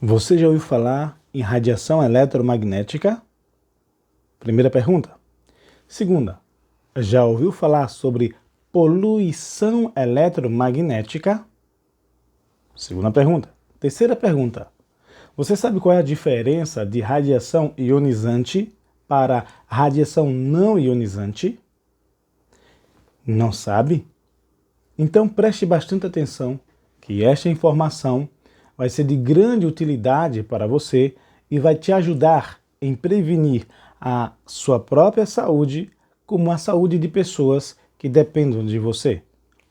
Você já ouviu falar em radiação eletromagnética? Primeira pergunta. Segunda, já ouviu falar sobre poluição eletromagnética? Segunda pergunta. Terceira pergunta. Você sabe qual é a diferença de radiação ionizante para radiação não ionizante? Não sabe? Então preste bastante atenção, que esta informação vai ser de grande utilidade para você e vai te ajudar em prevenir a sua própria saúde, como a saúde de pessoas que dependem de você,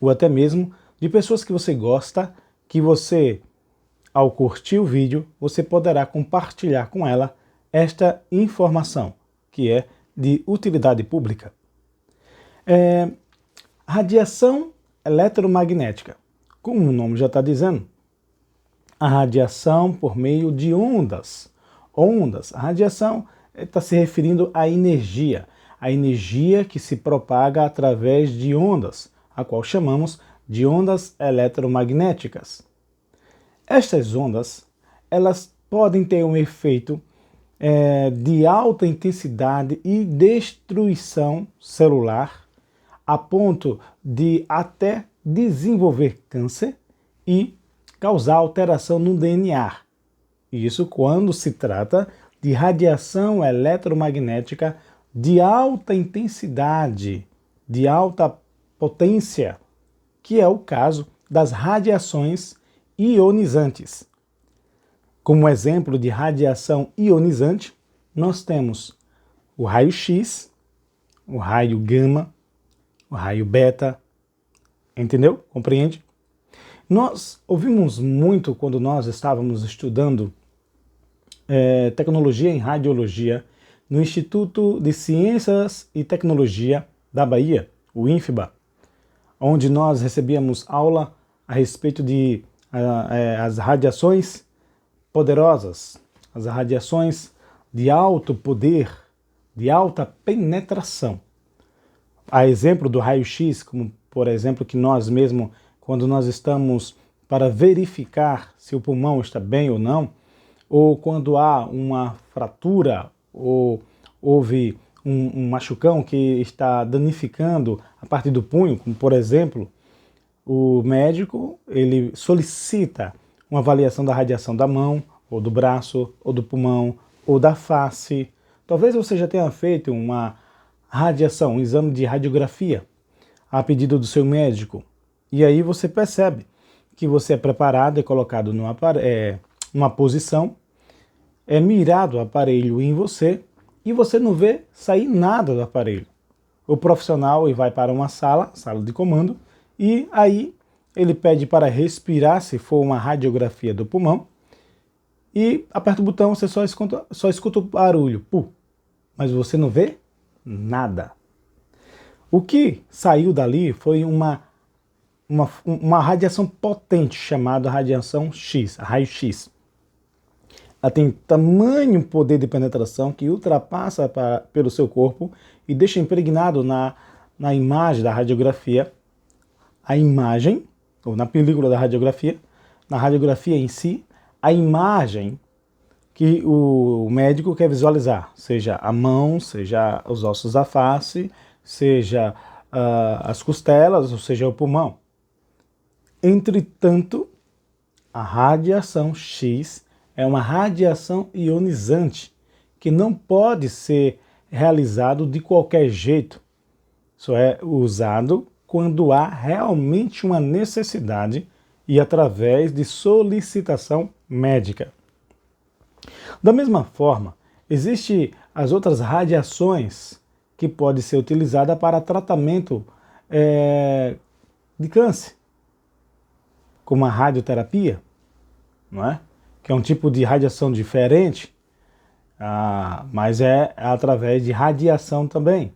ou até mesmo de pessoas que você gosta, que você, ao curtir o vídeo, você poderá compartilhar com ela esta informação, que é de utilidade pública. Radiação eletromagnética. Como o nome já está dizendo, a radiação por meio de ondas. Ondas. A radiação está se referindo à energia. A energia que se propaga através de ondas, a qual chamamos de ondas eletromagnéticas. Estas ondas, elas podem ter um efeito de alta intensidade e destruição celular, a ponto de até desenvolver câncer e causar alteração no DNA. Isso quando se trata de radiação eletromagnética de alta intensidade, de alta potência, que é o caso das radiações ionizantes. Como exemplo de radiação ionizante, nós temos o raio X, o raio gama, o raio beta, entendeu? Compreende? Nós ouvimos muito quando nós estávamos estudando tecnologia em radiologia no Instituto de Ciências e Tecnologia da Bahia, o INFBA, onde nós recebíamos aula a respeito de as radiações poderosas, as radiações de alto poder, de alta penetração. A exemplo do raio-x, como por exemplo que nós mesmo, quando nós estamos para verificar se o pulmão está bem ou não, ou quando há uma fratura ou houve um machucão que está danificando a parte do punho, como por exemplo, o médico ele solicita uma avaliação da radiação da mão, ou do braço, ou do pulmão, ou da face. Talvez você já tenha feito uma radiação, um exame de radiografia a pedido do seu médico. E aí você percebe que você é preparado e colocado numa posição, é mirado o aparelho em você e você não vê sair nada do aparelho. O profissional vai para uma sala de comando, e aí ele pede para respirar, se for uma radiografia do pulmão, e aperta o botão, você só escuta o barulho, pum, mas você não vê nada. O que saiu dali foi uma radiação potente chamada radiação X, raio-x. Ela tem tamanho poder de penetração que ultrapassa pelo seu corpo e deixa impregnado na imagem da radiografia, a imagem, ou na película da radiografia, na radiografia em si, a imagem que o médico quer visualizar, seja a mão, seja os ossos da face, seja as costelas, ou seja o pulmão. Entretanto, a radiação X é uma radiação ionizante que não pode ser realizado de qualquer jeito. Só é usado quando há realmente uma necessidade e através de solicitação médica. Da mesma forma, existem as outras radiações que podem ser utilizadas para tratamento de câncer, como a radioterapia, não é? Que é um tipo de radiação diferente, mas é através de radiação também,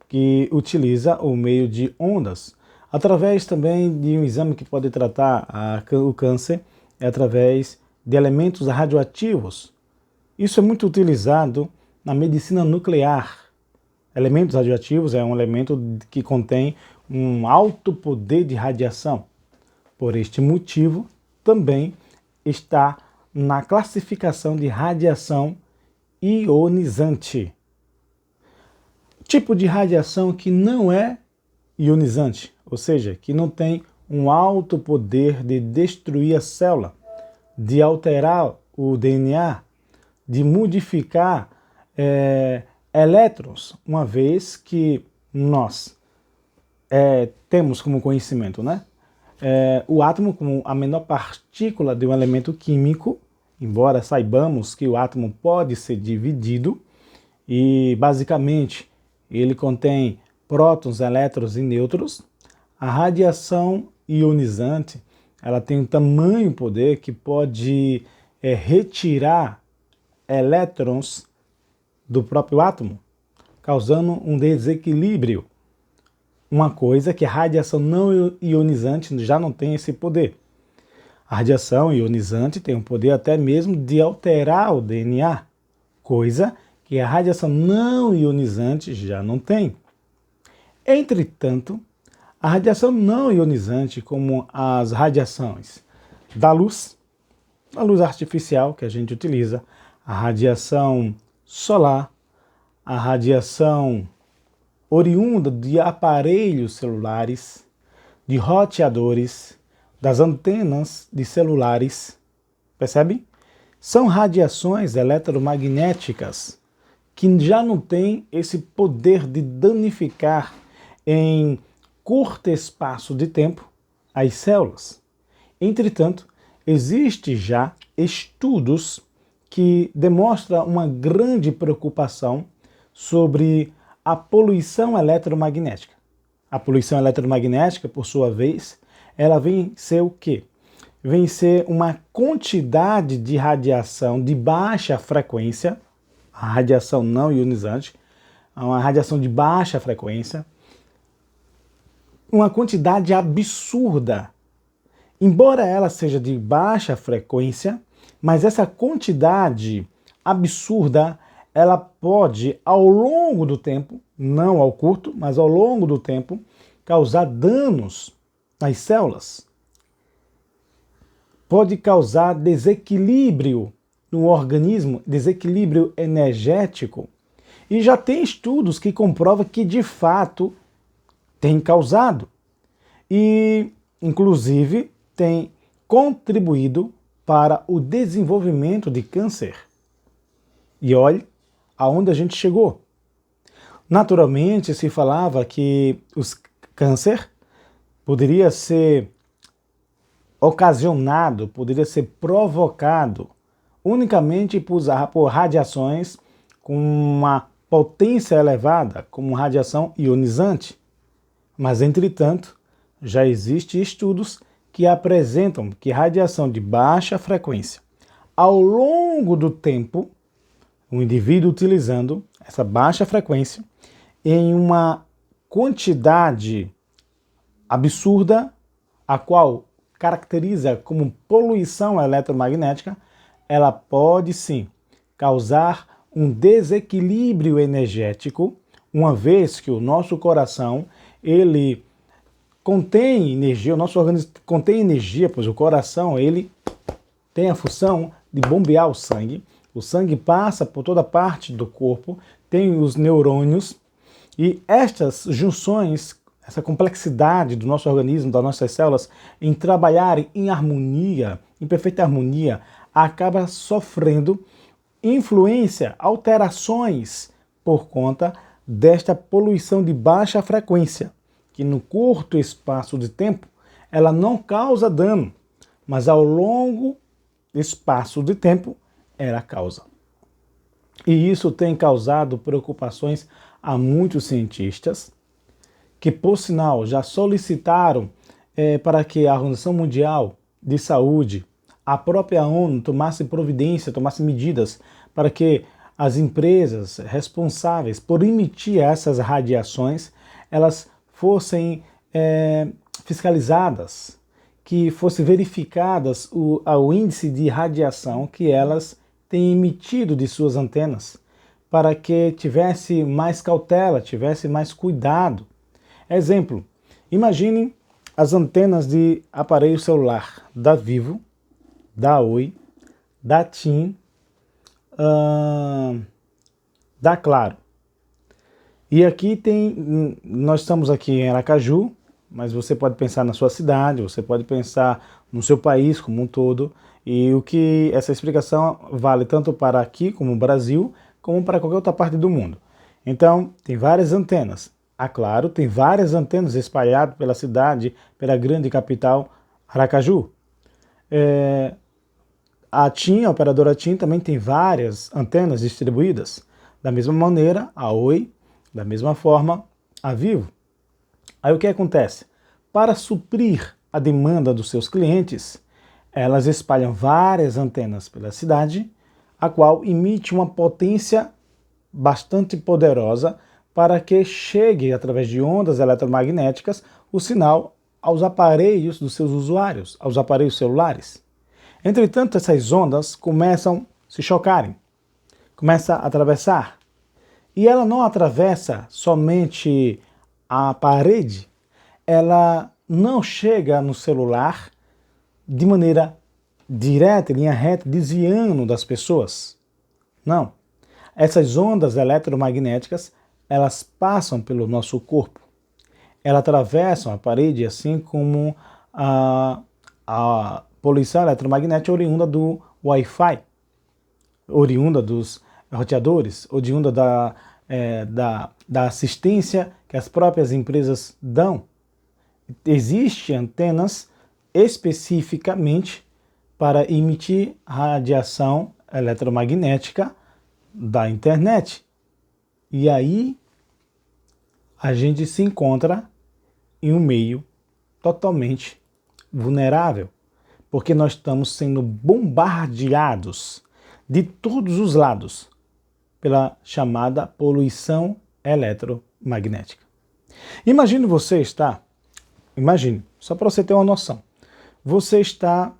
que utiliza o meio de ondas. Através também de um exame que pode tratar o câncer, é através de elementos radioativos. Isso é muito utilizado na medicina nuclear. Elementos radioativos é um elemento que contém um alto poder de radiação. Por este motivo, também está na classificação de radiação ionizante. Tipo de radiação que não é ionizante, ou seja, que não tem um alto poder de destruir a célula, de alterar o DNA, de modificar elétrons, uma vez que nós temos como conhecimento, né? O átomo como a menor partícula de um elemento químico, embora saibamos que o átomo pode ser dividido, e basicamente ele contém prótons, elétrons e nêutrons, a radiação ionizante ela tem um tamanho poder que pode retirar elétrons do próprio átomo, causando um desequilíbrio. Uma coisa que a radiação não ionizante já não tem esse poder. A radiação ionizante tem o poder até mesmo de alterar o DNA, coisa que a radiação não ionizante já não tem. Entretanto, a radiação não ionizante, como as radiações da luz, a luz artificial que a gente utiliza, a radiação solar, a radiação oriunda de aparelhos celulares, de roteadores, das antenas de celulares, percebe? São radiações eletromagnéticas que já não têm esse poder de danificar em curto espaço de tempo as células. Entretanto, existe já estudos que demonstram uma grande preocupação sobre a poluição eletromagnética. A poluição eletromagnética, por sua vez, ela vem ser o quê? Vem ser uma quantidade de radiação de baixa frequência, a radiação não ionizante, uma radiação de baixa frequência, uma quantidade absurda. Embora ela seja de baixa frequência, mas essa quantidade absurda ela pode, ao longo do tempo, não ao curto, mas ao longo do tempo, causar danos nas células. Pode causar desequilíbrio no organismo, desequilíbrio energético. E já tem estudos que comprovam que, de fato, tem causado. E, inclusive, tem contribuído para o desenvolvimento de câncer. E olhe aonde a gente chegou. Naturalmente, se falava que o câncer poderia ser ocasionado, poderia ser provocado unicamente por radiações com uma potência elevada, como radiação ionizante. Mas, entretanto, já existem estudos que apresentam que radiação de baixa frequência, ao longo do tempo, o indivíduo utilizando essa baixa frequência em uma quantidade absurda, a qual caracteriza como poluição eletromagnética, ela pode sim causar um desequilíbrio energético, uma vez que o nosso coração ele contém energia, o nosso organismo contém energia, pois o coração ele tem a função de bombear o sangue passa por toda parte do corpo, tem os neurônios, e estas junções, essa complexidade do nosso organismo, das nossas células, em trabalharem em harmonia, em perfeita harmonia, acaba sofrendo influência, alterações por conta desta poluição de baixa frequência, que no curto espaço de tempo ela não causa dano, mas ao longo espaço de tempo ela causa. E isso tem causado preocupações a muitos cientistas, que por sinal já solicitaram para que a Organização Mundial de Saúde, a própria ONU, tomasse providência, tomasse medidas para que as empresas responsáveis por emitir essas radiações, elas fossem fiscalizadas, que fosse verificadas o índice de radiação que elas têm emitido de suas antenas, para que tivesse mais cautela, tivesse mais cuidado. Exemplo, imaginem as antenas de aparelho celular da Vivo, da Oi, da TIM, da Claro. E aqui nós estamos aqui em Aracaju, mas você pode pensar na sua cidade, você pode pensar no seu país como um todo, e essa explicação vale tanto para aqui como o Brasil, como para qualquer outra parte do mundo. Então, tem várias antenas. A Claro tem várias antenas espalhadas pela cidade, pela grande capital Aracaju. A TIM, a operadora TIM, também tem várias antenas distribuídas. Da mesma maneira, a Oi, da mesma forma, a Vivo. Aí o que acontece? Para suprir a demanda dos seus clientes, elas espalham várias antenas pela cidade, a qual emite uma potência bastante poderosa para que chegue, através de ondas eletromagnéticas, o sinal aos aparelhos dos seus usuários, aos aparelhos celulares. Entretanto, essas ondas começam a se chocarem, começam a atravessar. E ela não atravessa somente a parede, ela não chega no celular de maneira direta, linha reta, desviando das pessoas. Não. Essas ondas eletromagnéticas, elas passam pelo nosso corpo. Elas atravessam a parede, assim como a poluição eletromagnética oriunda do Wi-Fi, oriunda dos roteadores, oriunda da assistência que as próprias empresas dão. Existem antenas especificamente para emitir radiação eletromagnética da internet. E aí a gente se encontra em um meio totalmente vulnerável, porque nós estamos sendo bombardeados de todos os lados pela chamada poluição eletromagnética. Imagine, só para você ter uma noção, você está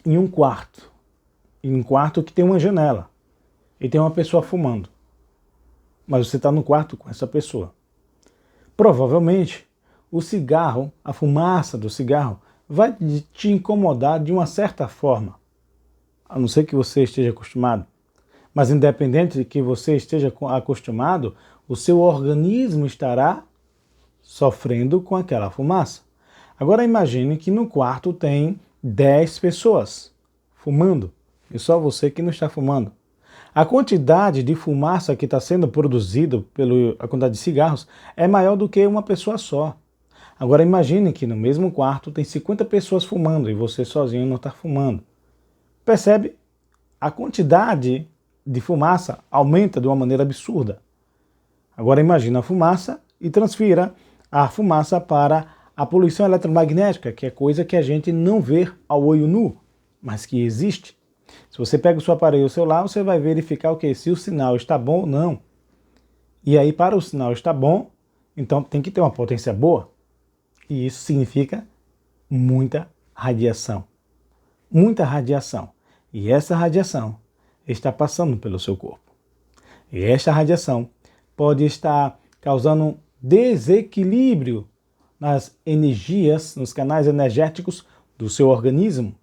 em um quarto que tem uma janela e tem uma pessoa fumando, mas você está no quarto com essa pessoa. Provavelmente, o cigarro, a fumaça do cigarro, vai te incomodar de uma certa forma, a não ser que você esteja acostumado. Mas independente de que você esteja acostumado, o seu organismo estará sofrendo com aquela fumaça. Agora imagine que no quarto tem 10 pessoas fumando e só você que não está fumando. A quantidade de fumaça que está sendo produzida pela quantidade de cigarros é maior do que uma pessoa só. Agora imagine que no mesmo quarto tem 50 pessoas fumando e você sozinho não está fumando. Percebe? A quantidade de fumaça aumenta de uma maneira absurda. Agora imagine a fumaça e transfira a fumaça para a poluição eletromagnética, que é coisa que a gente não vê ao olho nu, mas que existe. Se você pega o seu aparelho celular, você vai verificar o que? Se o sinal está bom ou não. E aí, para o sinal estar bom, então tem que ter uma potência boa. E isso significa muita radiação. Muita radiação. E essa radiação está passando pelo seu corpo. E esta radiação pode estar causando desequilíbrio nas energias, nos canais energéticos do seu organismo.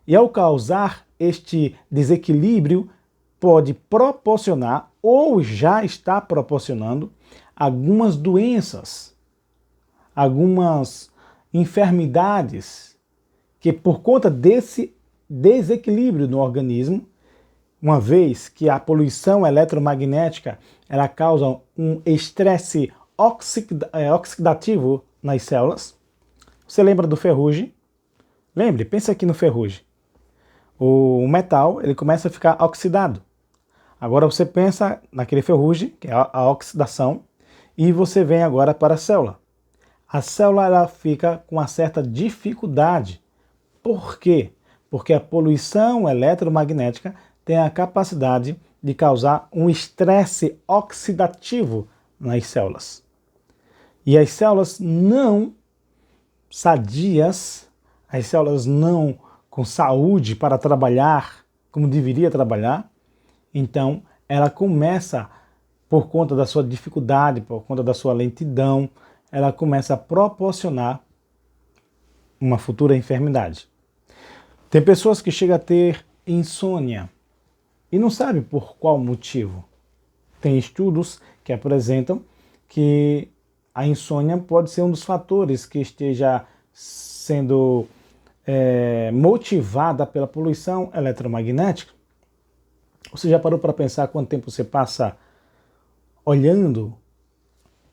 E ao causar este desequilíbrio, pode proporcionar ou já está proporcionando algumas doenças, algumas enfermidades que por conta desse desequilíbrio no organismo, uma vez que a poluição eletromagnética ela causa um estresse oxidativo nas células. Você lembra do ferrugem? Lembre, pensa aqui no ferrugem. O metal ele começa a ficar oxidado. Agora você pensa naquele ferrugem, que é a oxidação, e você vem agora para a célula. A célula ela fica com uma certa dificuldade. Por quê? Porque a poluição eletromagnética tem a capacidade de causar um estresse oxidativo nas células. E as células não sadias, as células não com saúde para trabalhar como deveria trabalhar, então ela começa, por conta da sua dificuldade, por conta da sua lentidão, ela começa a proporcionar uma futura enfermidade. Tem pessoas que chegam a ter insônia e não sabe por qual motivo. Tem estudos que apresentam que a insônia pode ser um dos fatores que esteja sendo motivada pela poluição eletromagnética. Você já parou para pensar quanto tempo você passa olhando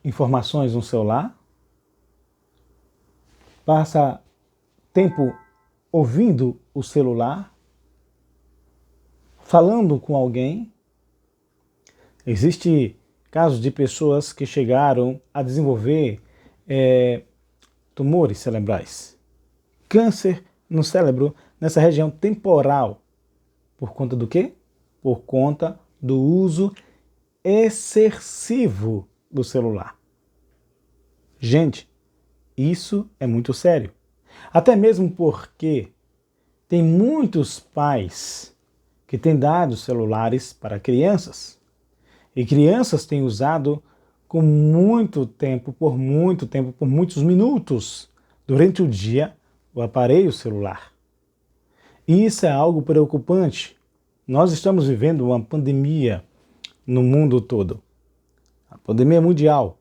informações no celular? Passa tempo ouvindo o celular? Falando com alguém? Existem casos de pessoas que chegaram a desenvolver tumores cerebrais, câncer no cérebro, nessa região temporal. Por conta do quê? Por conta do uso excessivo do celular. Gente, isso é muito sério. Até mesmo porque tem muitos pais que têm dado celulares para crianças. E crianças têm usado por muito tempo, por muitos minutos, durante o dia, o aparelho celular. E isso é algo preocupante. Nós estamos vivendo uma pandemia no mundo todo. A pandemia mundial.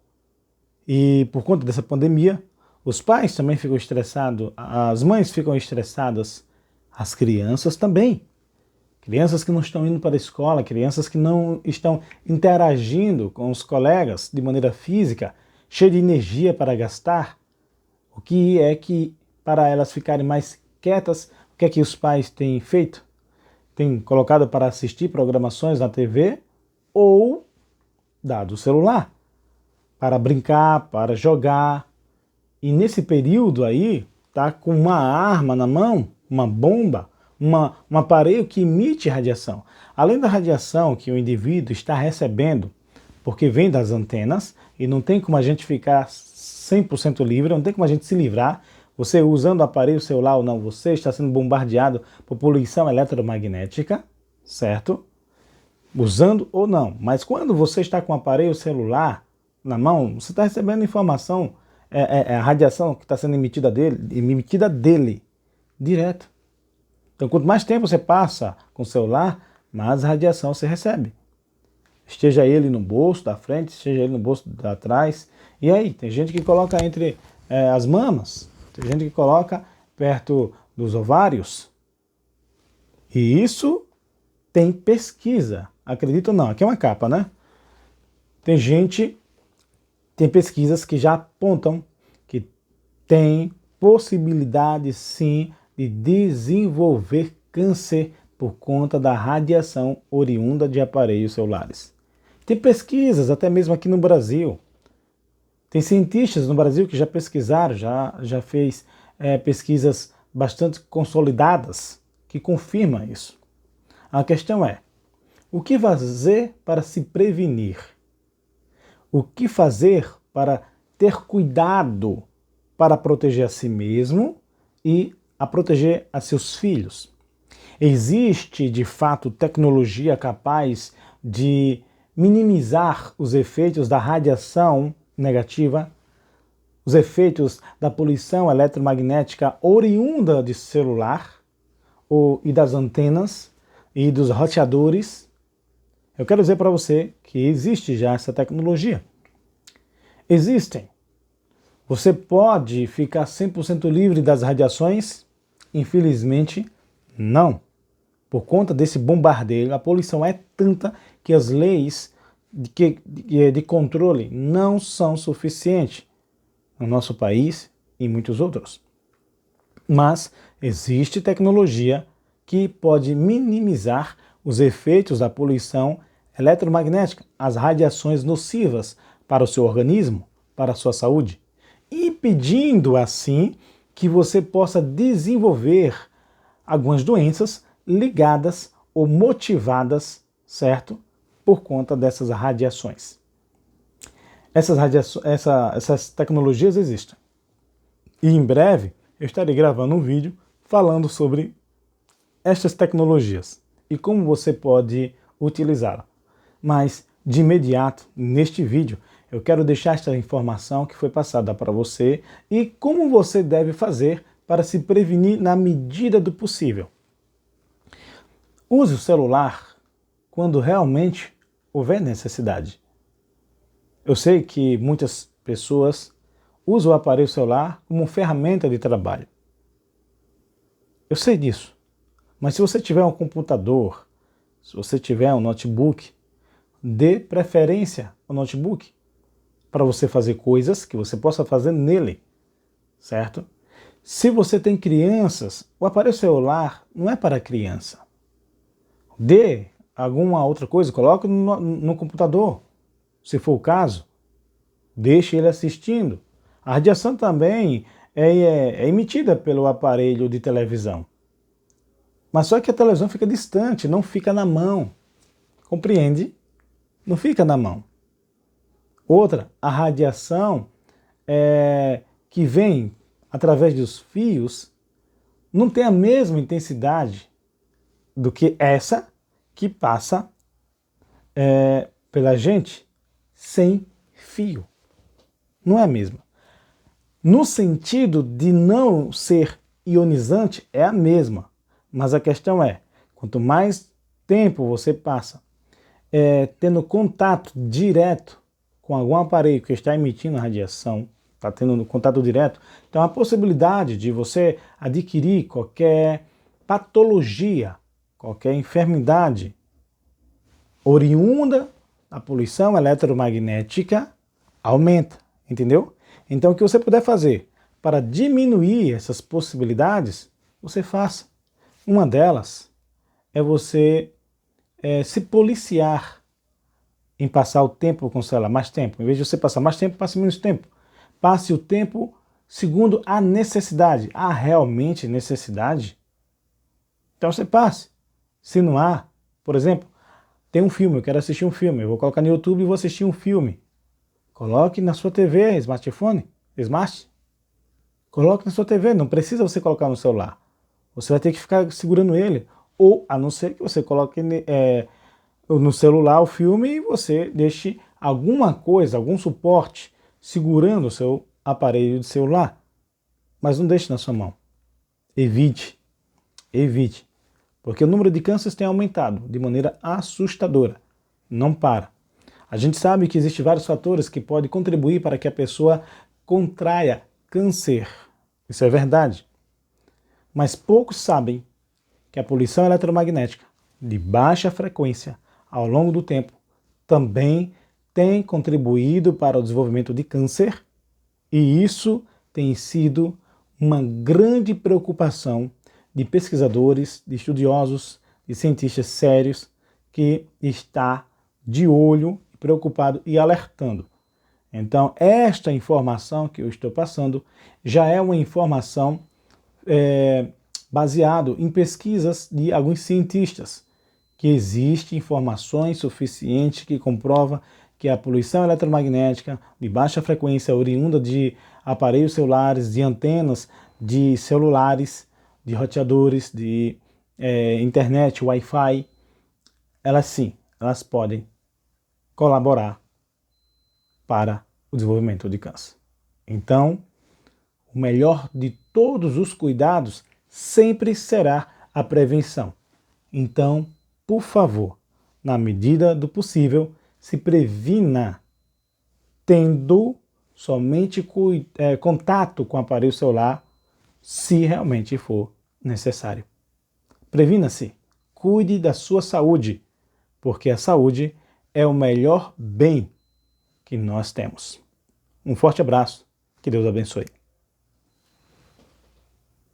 E por conta dessa pandemia, os pais também ficam estressados, as mães ficam estressadas, as crianças também. Crianças que não estão indo para a escola, crianças que não estão interagindo com os colegas de maneira física, cheia de energia para gastar. O que é que, para elas ficarem mais quietas, o que é que os pais têm feito? Têm colocado para assistir programações na TV ou dado o celular para brincar, para jogar. E nesse período aí, tá com uma arma na mão, uma bomba, um aparelho que emite radiação. Além da radiação que o indivíduo está recebendo, porque vem das antenas, e não tem como a gente ficar 100% livre, não tem como a gente se livrar, você usando o aparelho celular ou não, você está sendo bombardeado por poluição eletromagnética, certo? Usando ou não. Mas quando você está com o aparelho celular na mão, você está recebendo informação, a radiação que está sendo emitida dele, direto. Então, quanto mais tempo você passa com o celular, mais radiação você recebe. Esteja ele no bolso da frente, esteja ele no bolso da trás. E aí, tem gente que coloca entre as mamas, tem gente que coloca perto dos ovários. E isso tem pesquisa. Acredita ou não? Aqui é uma capa, né? Tem pesquisas que já apontam que tem possibilidade, sim, de desenvolver câncer por conta da radiação oriunda de aparelhos celulares. Tem pesquisas, até mesmo aqui no Brasil. Tem cientistas no Brasil que já pesquisaram, já fez pesquisas bastante consolidadas que confirmam isso. A questão é, o que fazer para se prevenir? O que fazer para ter cuidado para proteger a si mesmo e a proteger a seus filhos? Existe, de fato, tecnologia capaz de minimizar os efeitos da radiação negativa, os efeitos da poluição eletromagnética oriunda de celular e das antenas e dos roteadores? Eu quero dizer para você que existe já essa tecnologia. Existem. Você pode ficar 100% livre das radiações? Infelizmente, não. Por conta desse bombardeio, a poluição é tanta que as leis de controle não são suficientes no nosso país e em muitos outros. Mas existe tecnologia que pode minimizar os efeitos da poluição eletromagnética, as radiações nocivas para o seu organismo, para a sua saúde, impedindo assim que você possa desenvolver algumas doenças ligadas ou motivadas, certo? Por conta dessas radiações. Essas tecnologias existem. E em breve eu estarei gravando um vídeo falando sobre estas tecnologias e como você pode utilizá-la. Mas, de imediato, neste vídeo, eu quero deixar esta informação que foi passada para você e como você deve fazer para se prevenir na medida do possível. Use o celular quando realmente houver necessidade. Eu sei que muitas pessoas usam o aparelho celular como ferramenta de trabalho. Eu sei disso. Mas se você tiver um computador, se você tiver um notebook, dê preferência ao notebook para você fazer coisas que você possa fazer nele, certo? Se você tem crianças, o aparelho celular não é para criança. Dê alguma outra coisa, coloque no computador, se for o caso. Deixe ele assistindo. A radiação também é emitida pelo aparelho de televisão. Mas só que a televisão fica distante, não fica na mão. Compreende? Não fica na mão. Outra, a radiação que vem através dos fios não tem a mesma intensidade do que essa que passa pela gente sem fio. Não é a mesma. No sentido de não ser ionizante, é a mesma. Mas a questão é, quanto mais tempo você passa tendo contato direto com algum aparelho que está emitindo radiação, está tendo contato direto, então a possibilidade de você adquirir qualquer patologia, qualquer enfermidade oriunda da poluição eletromagnética aumenta, entendeu? Então o que você puder fazer para diminuir essas possibilidades, você faça. Uma delas é você se policiar em passar o tempo com o celular, mais tempo. Em vez de você passar mais tempo, passe menos tempo. Passe o tempo segundo a necessidade. Há realmente necessidade? Então você passe. Se não há, por exemplo, tem um filme, eu quero assistir um filme, eu vou colocar no YouTube e vou assistir um filme. Coloque na sua TV, smartphone, smart. Coloque na sua TV, não precisa você colocar no celular. Você vai ter que ficar segurando ele. Ou, a não ser que você coloque no celular o filme e você deixe alguma coisa, algum suporte segurando o seu aparelho de celular. Mas não deixe na sua mão. Evite. Porque o número de cânceres tem aumentado de maneira assustadora. Não para. A gente sabe que existem vários fatores que podem contribuir para que a pessoa contraia câncer. Isso é verdade. Mas poucos sabem que a poluição eletromagnética de baixa frequência ao longo do tempo também tem contribuído para o desenvolvimento de câncer, e isso tem sido uma grande preocupação de pesquisadores, de estudiosos, de cientistas sérios que está de olho, preocupado e alertando. Então, esta informação que eu estou passando já é uma informação baseado em pesquisas de alguns cientistas, que existem informações suficientes que comprovam que a poluição eletromagnética de baixa frequência oriunda de aparelhos celulares, de antenas, de celulares, de roteadores, de internet, Wi-Fi, elas podem colaborar para o desenvolvimento de câncer. Então, o melhor de todos os cuidados sempre será a prevenção. Então, por favor, na medida do possível, se previna tendo somente contato com o aparelho celular se realmente for necessário. Previna-se, cuide da sua saúde, porque a saúde é o melhor bem que nós temos. Um forte abraço, que Deus abençoe.